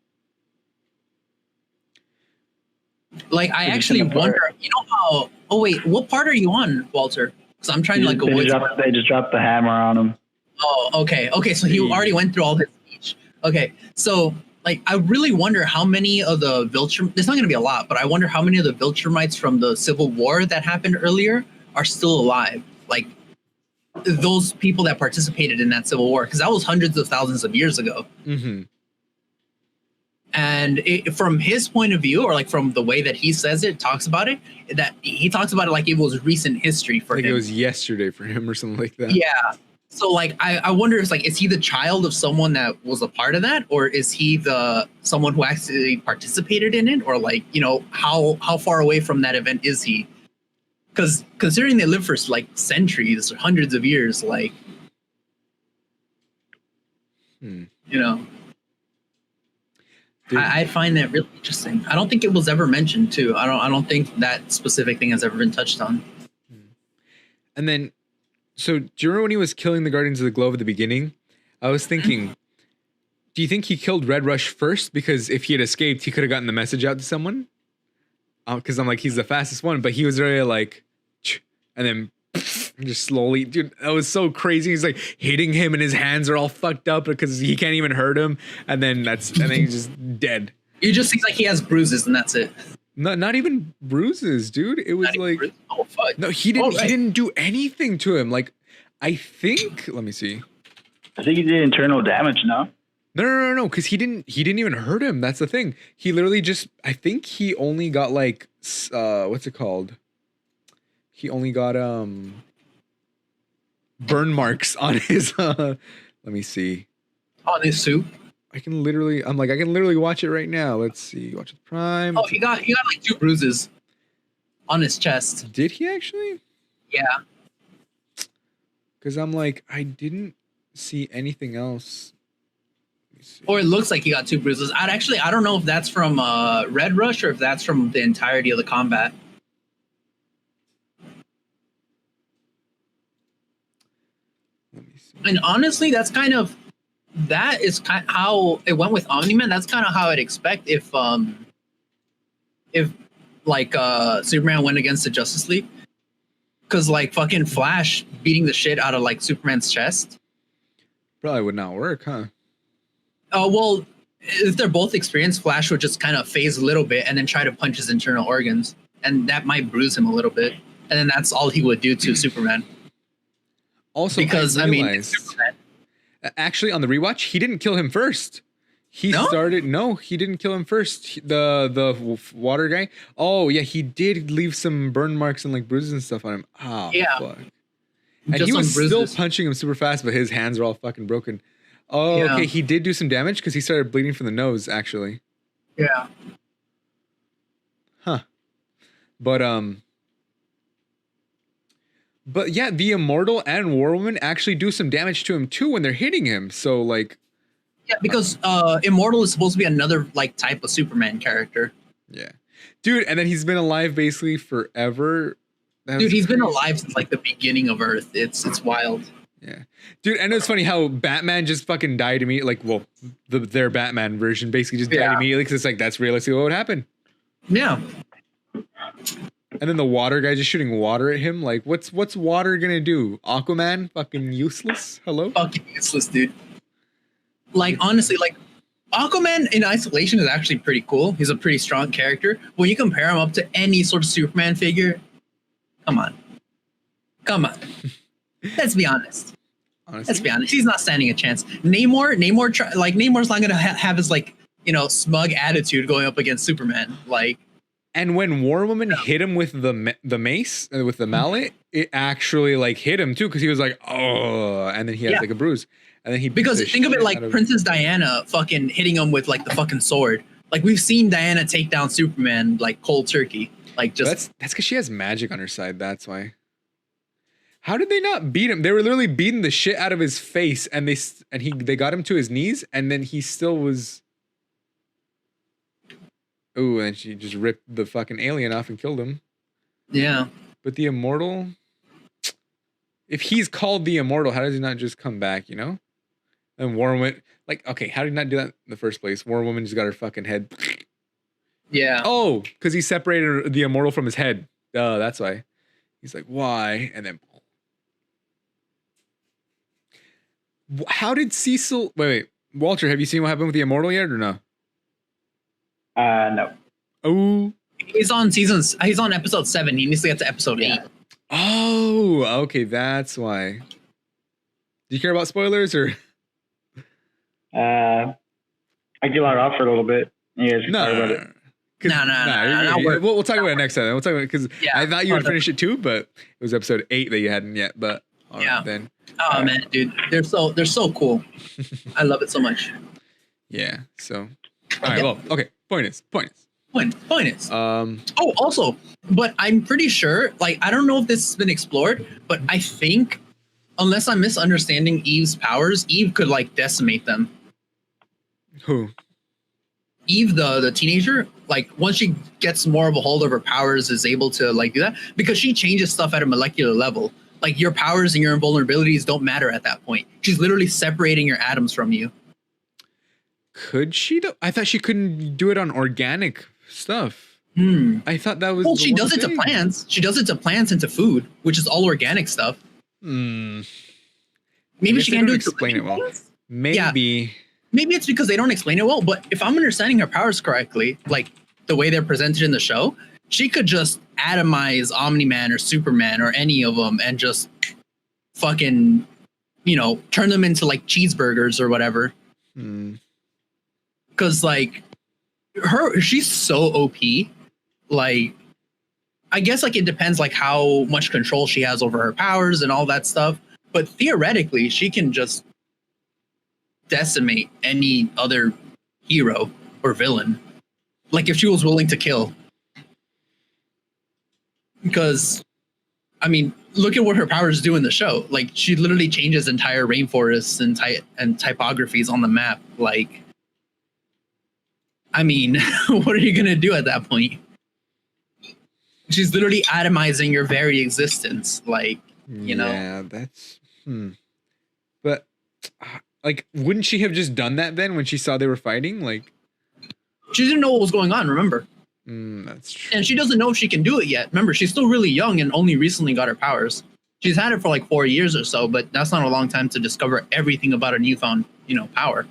Like I actually wonder, you know how, oh wait, what part are you on, Walter? Because I'm trying to like avoid. They just dropped the hammer on him. Oh, okay. Okay, so he already went through all his speech. Okay, so like I really wonder how many of the Viltrum, there's not going to be a lot, but I wonder how many of the Viltrumites from the Civil War that happened earlier are still alive. Like those people that participated in that Civil War, because that was hundreds of thousands of years ago. Mm-hmm. And from his point of view, or like from the way that he says it, talks about it, that he talks about it like it was recent history for him. Like it was yesterday for him or something like that. Yeah. So like I wonder if like, is he the child of someone that was a part of that, or is he someone who actually participated in it, or like, you know, how far away from that event is he? Because considering they live for like centuries or hundreds of years, like, you know, I find that really interesting. I don't think it was ever mentioned too. I don't think that specific thing has ever been touched on. And then, so do you remember when he was killing the Guardians of the Globe at the beginning? I was thinking, do you think he killed Red Rush first? Because if he had escaped, he could have gotten the message out to someone. Because I'm like, he's the fastest one, but he was really like, and then just slowly, dude, that was so crazy. He's like hitting him and his hands are all fucked up because he can't even hurt him. And then he's just dead. It just seems like he has bruises and that's it. Not even bruises, dude. It was like, oh, fuck. No, he didn't do anything to him. Like, I think, let me see. I think he did internal damage, no? No, because he didn't even hurt him. That's the thing. He literally just, I think he only got like, what's it called? he only got burn marks on his let me see. On his suit. I can literally watch it right now. Let's see. Watch the Prime. Oh, he got like 2 bruises on his chest. Did he actually? Yeah. Because I'm like, I didn't see anything else. Or it looks like he got 2 bruises. I don't know if that's from Red Rush or if that's from the entirety of the combat. Let me see. And honestly, that is kind of how it went with Omni-Man. That's kind of how I'd expect if like Superman went against the Justice League. Because like fucking Flash beating the shit out of like Superman's chest. Probably would not work, huh? Oh, well, if they're both experienced, Flash would just kind of phase a little bit and then try to punch his internal organs. And that might bruise him a little bit. And then that's all he would do to Superman. Also, because I mean, Superman. Actually, on the rewatch, he didn't kill him first. He didn't kill him first. The water guy. Oh yeah, he did leave some burn marks and like bruises and stuff on him. Oh yeah. Fuck. And he was still punching him super fast, but his hands are all fucking broken. Oh, yeah. Okay. He did do some damage because he started bleeding from the nose, actually. Yeah. Huh. But yeah, the Immortal and War Woman actually do some damage to him too when they're hitting him. So like. Yeah, because Immortal is supposed to be another like type of Superman character. Yeah, dude, and then he's been alive basically forever. Dude, he's been alive since like the beginning of Earth. It's wild. Yeah, dude, and it's funny how Batman just fucking died immediately. Like, well, their Batman version basically just died immediately because it's like that's realistically what would happen. Yeah. And then the water guy just shooting water at him. Like, what's water gonna do? Aquaman, fucking useless. Hello. Fucking useless, dude. Like, honestly, like, Aquaman in isolation is actually pretty cool. He's a pretty strong character. When you compare him up to any sort of Superman figure, come on. Let's be honest. Honestly? Let's be honest. He's not standing a chance. Namor's not gonna have his like, smug attitude going up against Superman. Like, and when War Woman hit him with the mace, with the mallet, it actually like hit him too because he was like, oh, and then he has like a bruise. And then because think of it like Princess Diana fucking hitting him with like the fucking sword. Like we've seen Diana take down Superman like cold turkey. Like just that's because she has magic on her side. That's why. How did they not beat him? They were literally beating the shit out of his face, and they got him to his knees, and then he still was. Ooh, and she just ripped the fucking alien off and killed him. Yeah. But the Immortal, if he's called the Immortal, how does he not just come back? And War Woman, like, okay, how did he not do that in the first place? War Woman just got her fucking head. Yeah. Oh, because he separated the Immortal from his head. That's why. He's like, why? And then, how did Cecil? Wait, Walter, have you seen what happened with the Immortal yet, or no? No. Oh. He's on episode 7. He needs to get to episode 8. Oh, okay, that's why. Do you care about spoilers or? I get let off for a little bit. You guys can talk about it. No. We'll talk about it next time. We'll talk about it because I thought you would finish it too, but it was episode 8 that you hadn't yet. But then. Oh man, dude, they're so cool. I love it so much. Yeah. So. All right. Well. Okay. Point is. Also, but I'm pretty sure. Like, I don't know if this has been explored, but I think, unless I'm misunderstanding Eve's powers, Eve could like decimate them. Who? Eve, the teenager, like once she gets more of a hold of her powers, is able to like do that because she changes stuff at a molecular level. Like your powers and your invulnerabilities don't matter at that point. She's literally separating your atoms from you. Could she? I thought she couldn't do it on organic stuff. I thought that was. Well, she does it to plants. She does it to plants and to food, which is all organic stuff. Maybe she can't do it to explain it well. Maybe. Yeah. Maybe it's because they don't explain it well, but if I'm understanding her powers correctly, like the way they're presented in the show, she could just atomize Omni-Man or Superman or any of them and just fucking, turn them into like cheeseburgers or whatever. Because like she's so OP. Like, I guess like it depends like how much control she has over her powers and all that stuff. But theoretically, she can just decimate any other hero or villain. Like if she was willing to kill. Because, I mean, look at what her powers do in the show. Like she literally changes entire rainforests and typographies on the map. Like, I mean, what are you gonna do at that point? She's literally atomizing your very existence. Like, you know. Yeah, that's. But, like, wouldn't she have just done that then when she saw they were fighting? Like, she didn't know what was going on. Remember. That's true. And she doesn't know if she can do it yet. Remember, she's still really young and only recently got her powers. She's had it for like 4 years or so, but that's not a long time to discover everything about a newfound, power.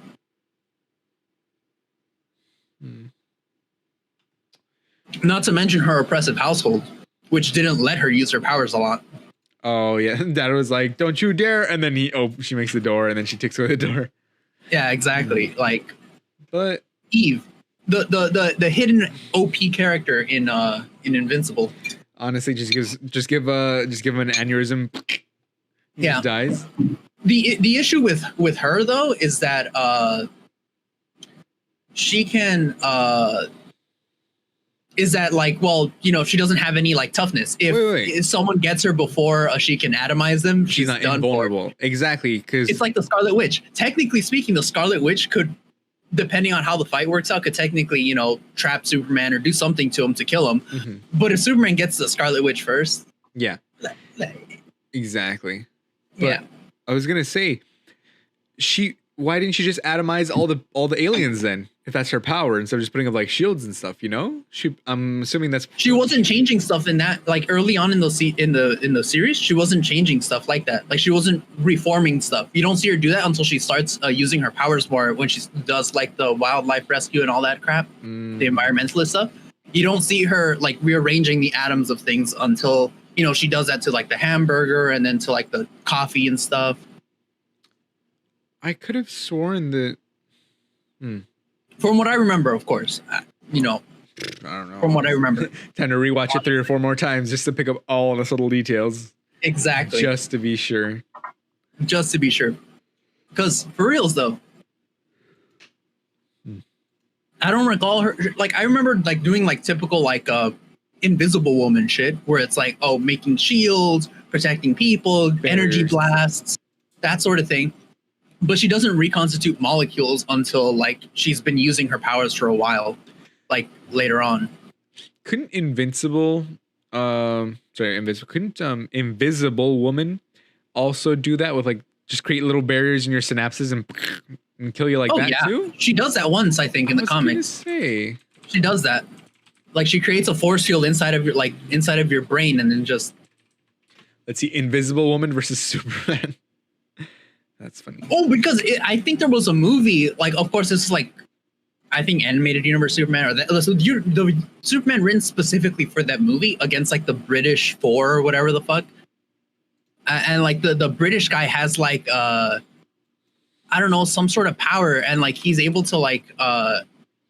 Not to mention her oppressive household, which didn't let her use her powers a lot. Oh yeah, Dad was like, "Don't you dare!" And then she makes the door, and then she takes away the door. Yeah, exactly. Like, but Eve, the hidden OP character in Invincible. Honestly, just give him an aneurysm. He just dies. The issue with her though is that she can is that like, well, she doesn't have any like toughness. If someone gets her before she can atomize them, she's not done invulnerable. Exactly, because it's like the Scarlet Witch. Technically speaking, the Scarlet Witch could, depending on how the fight works out, could technically trap Superman or do something to him to kill him. Mm-hmm. But if Superman gets the Scarlet Witch first, yeah, exactly. But yeah, I was gonna say, why didn't she just atomize all the aliens then? If that's her power, instead of just putting up like shields and stuff, I'm assuming that's she wasn't changing stuff in that, like early on in the series, she wasn't changing stuff like that. Like she wasn't reforming stuff. You don't see her do that until she starts using her powers more when she does like the wildlife rescue and all that crap, the environmentalist stuff. You don't see her like rearranging the atoms of things until she does that to like the hamburger and then to like the coffee and stuff. I could have sworn that. From what I remember, of course, I don't know. From what I remember, time to rewatch it 3 or 4 more times just to pick up all the little details. Exactly. Just to be sure. Because for reals though, I don't recall her. Like I remember like doing like typical like Invisible Woman shit, where it's like making shields, protecting people, energy blasts, that sort of thing. But she doesn't reconstitute molecules until like she's been using her powers for a while, like later on. Couldn't Invisible Woman also do that with like just create little barriers in your synapses and kill you like that too? She does that once, I think, in the comics. She does that. Like she creates a force field inside of your brain and then just. Let's see, Invisible Woman versus Superman. That's funny. Oh, because I think there was a movie, like, of course, this is like, I think animated universe Superman, or the Superman written specifically for that movie against like the British 4 or whatever the fuck. And like the British guy has like, I don't know, some sort of power. And like, he's able to like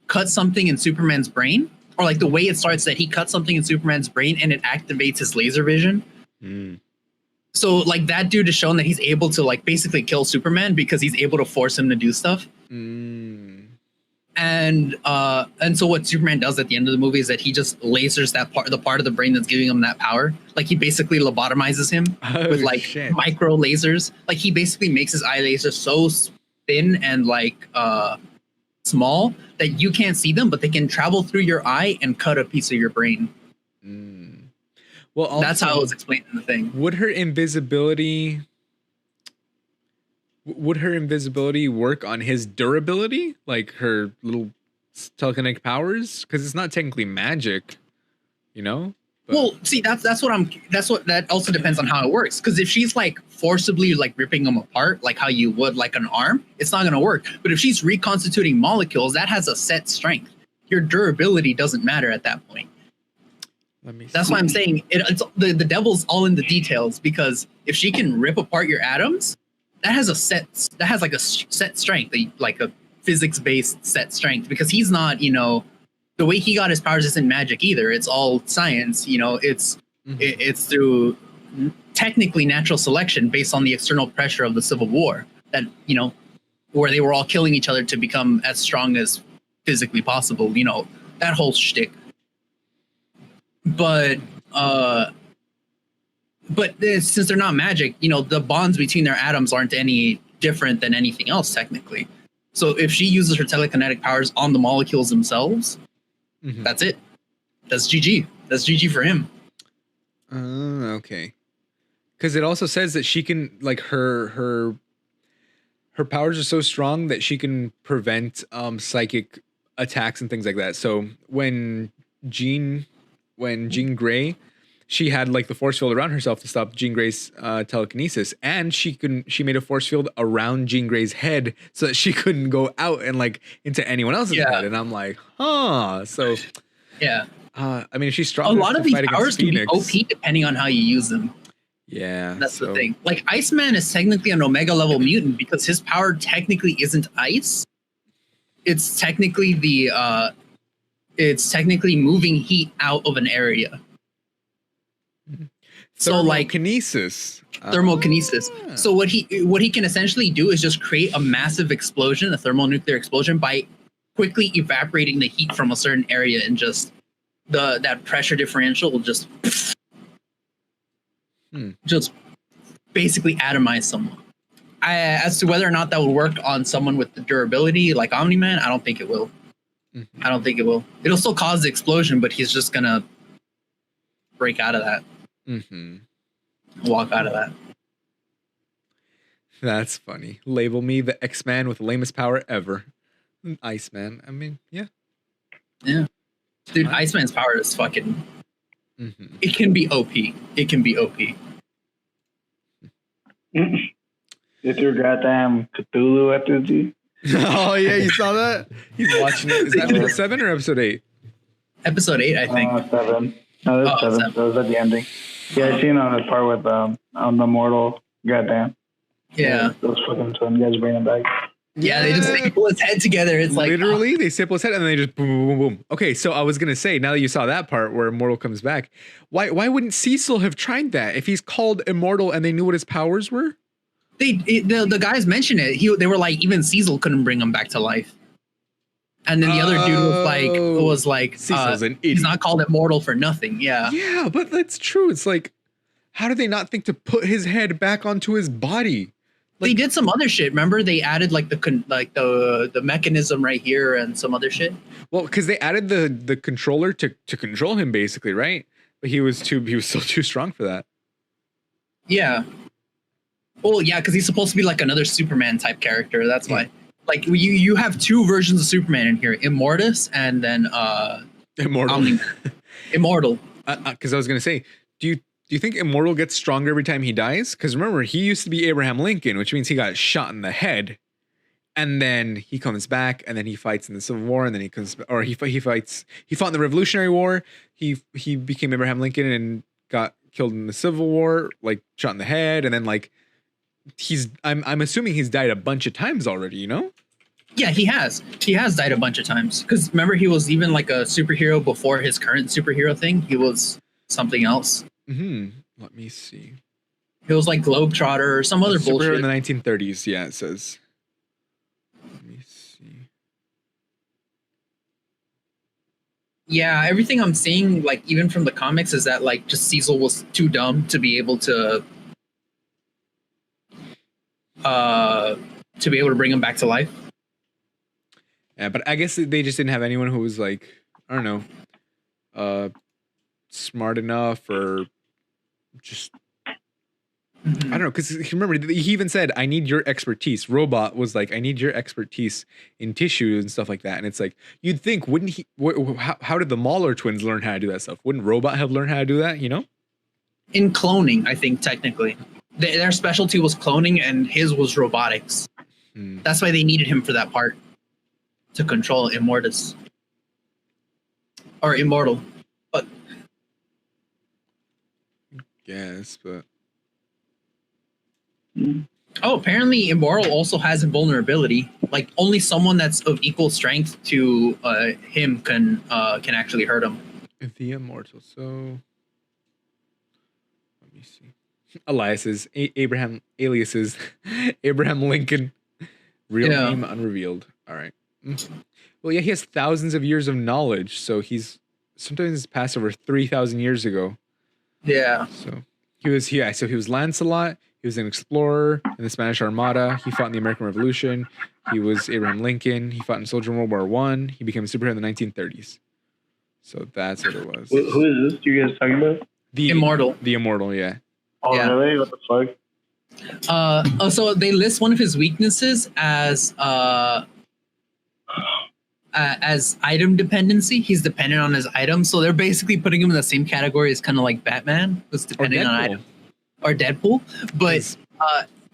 cut something in Superman's brain, or like the way it starts that he cuts something in Superman's brain and it activates his laser vision. So like that dude is shown that he's able to like basically kill Superman because he's able to force him to do stuff. And so what Superman does at the end of the movie is that he just lasers the part of the brain that's giving him that power. Like he basically lobotomizes him with like micro lasers. Like he basically makes his eye laser so thin and like small that you can't see them, but they can travel through your eye and cut a piece of your brain. Well, also, that's how it was explained in the thing. Would her invisibility work on his durability, like her little telekinetic powers? Because it's not technically magic, But. Well, see, that also depends on how it works. Because if she's like forcibly like ripping them apart, like how you would like an arm, it's not going to work. But if she's reconstituting molecules, that has a set strength. Your durability doesn't matter at that point. That's why I'm saying it's the devil's all in the details, because if she can rip apart your atoms, that has a set strength, like a physics-based set strength, because he's not, the way he got his powers isn't magic either. It's all science. You know, it's through technically natural selection based on the external pressure of the Civil War. That, you know, where they were all killing each other to become as strong as physically possible. You know, that whole shtick. But since they're not magic, you know, the bonds between their atoms aren't any different than anything else technically. So if she uses her telekinetic powers on the molecules themselves, that's it. That's GG. That's GG for him. Okay. Because it also says that she can, like, her powers are so strong that she can prevent psychic attacks and things like that. So when Jean Grey, she had like the force field around herself to stop Jean Grey's telekinesis, and she made a force field around Jean Grey's head so that she couldn't go out and like into anyone else's head. And I'm like, so yeah. I mean, if she's strong, a lot of these powers can be OP depending on how you use them. Yeah, that's the thing. Like Iceman is technically an Omega level mutant because his power technically isn't ice. It's technically moving heat out of an area. So like thermokinesis. So what he can essentially do is just create a massive explosion, a thermonuclear explosion, by quickly evaporating the heat from a certain area, and just that pressure differential will just basically atomize someone. As to whether or not that would work on someone with the durability like Omni-Man, I don't think it will. I don't think it will. It'll still cause the explosion, but he's just gonna break out of that. Walk out of that. That's funny. Label me the X-Man with the lamest power ever. Iceman. I mean, yeah. Yeah. Dude, Iceman's power is fucking... It can be OP. It can be OP. It's your goddamn Cthulhu FSG. Oh, yeah, you saw that? He's watching it. Is that episode 7 or episode 8? Episode 8, I think. 7. No, that's 7. That was at the ending. Yeah, I seen on the part with on the mortal. Goddamn. Yeah. Those fucking twin guys bring him back. Yeah, they just staple his head together. It's like literally they staple his head and then they just boom, boom, boom, boom. Okay, so I was gonna say, now that you saw that part where Immortal comes back, why wouldn't Cecil have tried that if he's called Immortal and they knew what his powers were? The guys mentioned it. They were like, even Cecil couldn't bring him back to life. And then the other dude was like, Cecil's an idiot. He's not called Immortal for nothing. Yeah. Yeah, but that's true. It's like, how did they not think to put his head back onto his body? Like, they did some other shit. Remember, they added like the mechanism right here and some other shit. Well, because they added the controller to control him, basically, right? But he was still too strong for that. Yeah. Well, yeah, because he's supposed to be like another Superman type character. That's why. Like you have two versions of Superman in here: Immortus and then Immortal. Immortal. Because I was gonna say, do you think Immortal gets stronger every time he dies? Because remember, he used to be Abraham Lincoln, which means he got shot in the head, and then he comes back, and then he fights in the Civil War, and then he comes, or he fought in the Revolutionary War. He became Abraham Lincoln and got killed in the Civil War, like shot in the head, and then like I'm assuming he's died a bunch of times already, you know? Yeah, he has died a bunch of times. Because remember, he was even like a superhero before his current superhero thing. He was something else. Let me see. He was like Globetrotter or some other bullshit. In the 1930s, yeah, it says. Let me see. Yeah, everything I'm seeing, like even from the comics, is that like just Cecil was too dumb to be able to bring him back to life. Yeah, but I guess they just didn't have anyone who was like, I don't know, smart enough or just I don't know, because remember he even said, I need your expertise. Robot was like, I need your expertise in tissue and stuff like that. And it's like, you'd think, wouldn't he, how did the Mahler twins learn how to do that stuff? Wouldn't Robot have learned how to do that, you know? In cloning, I think technically their specialty was cloning and his was robotics. That's why they needed him for that part, to control Immortus or Immortal. But yes, but apparently Immortal also has invulnerability. like only someone that's of equal strength to him can actually hurt him. The immortal. So let me see. Aliases, aliases, Abraham Lincoln, real name unrevealed. All right. Well, yeah, he has thousands of years of knowledge, so he's sometimes passed over 3,000 years ago. Yeah. So he was Lancelot. He was an explorer in the Spanish Armada. He fought in the American Revolution. He was Abraham Lincoln. He fought in soldier in World War One. He became a superhero in the 1930s. So that's what it was. Who is this you guys talking about? The Immortal. The Immortal, yeah. Oh, yeah. Really? What the fuck? So they list one of his weaknesses as item dependency. He's dependent on his items, so they're basically putting him in the same category as kind of like Batman, who's dependent on items, or Deadpool. But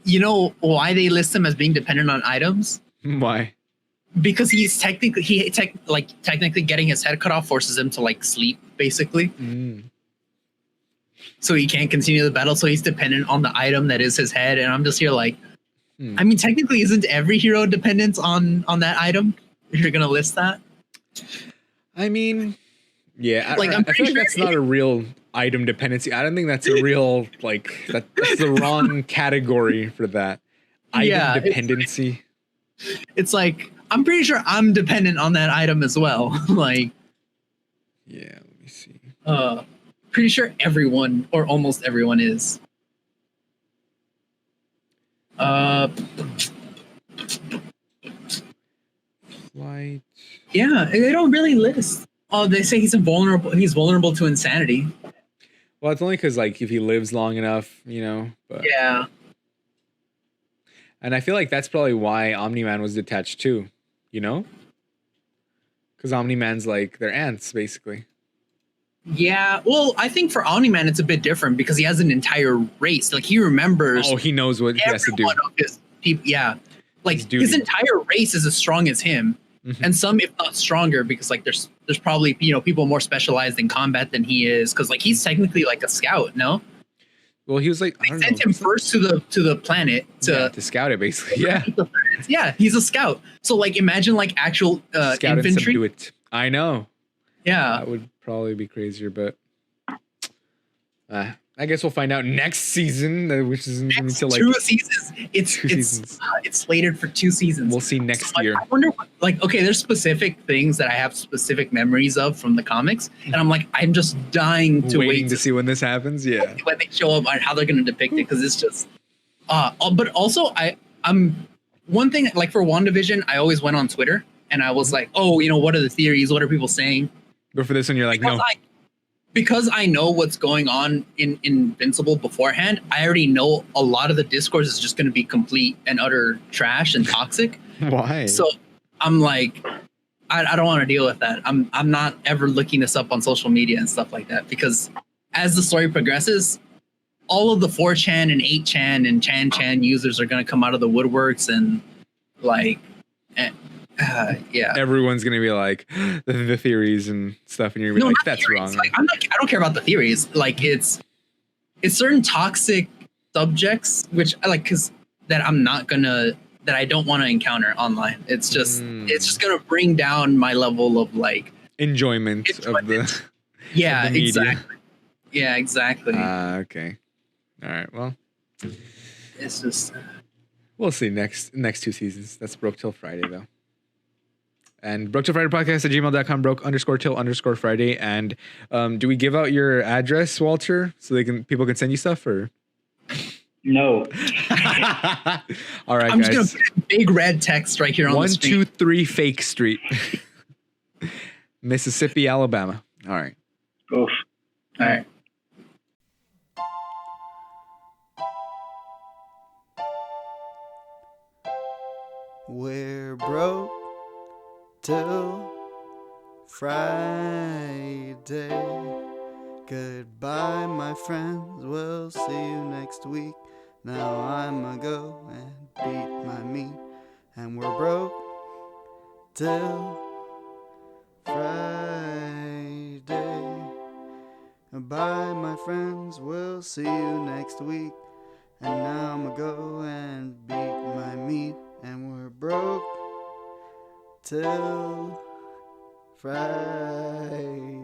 you know why they list him as being dependent on items? Why? Because he's technically getting his head cut off forces him to like sleep, basically. So he can't continue the battle. So he's dependent on the item that is his head. And I'm just here like, I mean, technically, isn't every hero dependent on that item? If you're gonna list that. I mean, yeah, like I feel like that's not a real item dependency. I don't think that's a real that's the wrong category for that. Item dependency. It's like I'm pretty sure I'm dependent on that item as well. Like, yeah, let me see. Pretty sure everyone or almost everyone is. Flight. Yeah, they don't really list. Oh, they say he's invulnerable. He's vulnerable to insanity. Well, it's only because like if he lives long enough, you know. But. Yeah. And I feel like that's probably why Omni-Man was detached too, you know? Because Omni-Man's like their ants, basically. Yeah, well, I think for Omni-Man it's a bit different because he has an entire race. Like he remembers. Oh, he knows what he has to do. Yeah, like his entire race is as strong as him, and some, if not stronger, because like there's probably people more specialized in combat than he is. Because like he's technically like a scout, no? Well, he was like they sent him first to the planet to scout it, basically. Yeah, yeah, he's a scout. So like imagine like actual scout infantry. And subdue it. I know. Yeah, that would probably be crazier, but I guess we'll find out next season, which is until like 2 seasons. It's slated for 2 seasons. We'll see next year. I wonder, okay, there's specific things that I have specific memories of from the comics, and I'm just dying to wait to see when this happens. Yeah, when they show up and how they're going to depict it, because it's just. But also, I'm one thing like for WandaVision, I always went on Twitter and I was like, oh, what are the theories? What are people saying? But for this one, you're like, no. Because I know what's going on in Invincible beforehand, I already know a lot of the discourse is just going to be complete and utter trash and toxic. Why? So I'm like, I don't want to deal with that. I'm not ever looking this up on social media and stuff like that, because as the story progresses, all of the 4chan and 8chan and Chan users are going to come out of the woodworks and like. Yeah, everyone's gonna be like the theories and stuff, and you're gonna be like, that's theories. wrong. Like, I don't care about the theories. Like it's certain toxic subjects which I like that I don't want to encounter online. It's just gonna bring down my level of like enjoyment. Of the yeah, of the media. Exactly. Yeah, exactly. Okay. All right. Well, it's just we'll see next 2 seasons. That's Broke Till Friday though. And Broke Till Friday podcast at gmail.com, broke_till_Friday. And do we give out your address, Walter, so people can send you stuff, or? No. All right, I'm guys. just gonna put big red text right here on the screen. 123 Fake Street, Mississippi, Alabama. All right. Oof. All right. We're broke till Friday. Goodbye, my friends. We'll see you next week. Now I'ma go and beat my meat. And we're broke till Friday. Goodbye, my friends. We'll see you next week. And now I'ma go and beat my meat. And we're broke till Friday.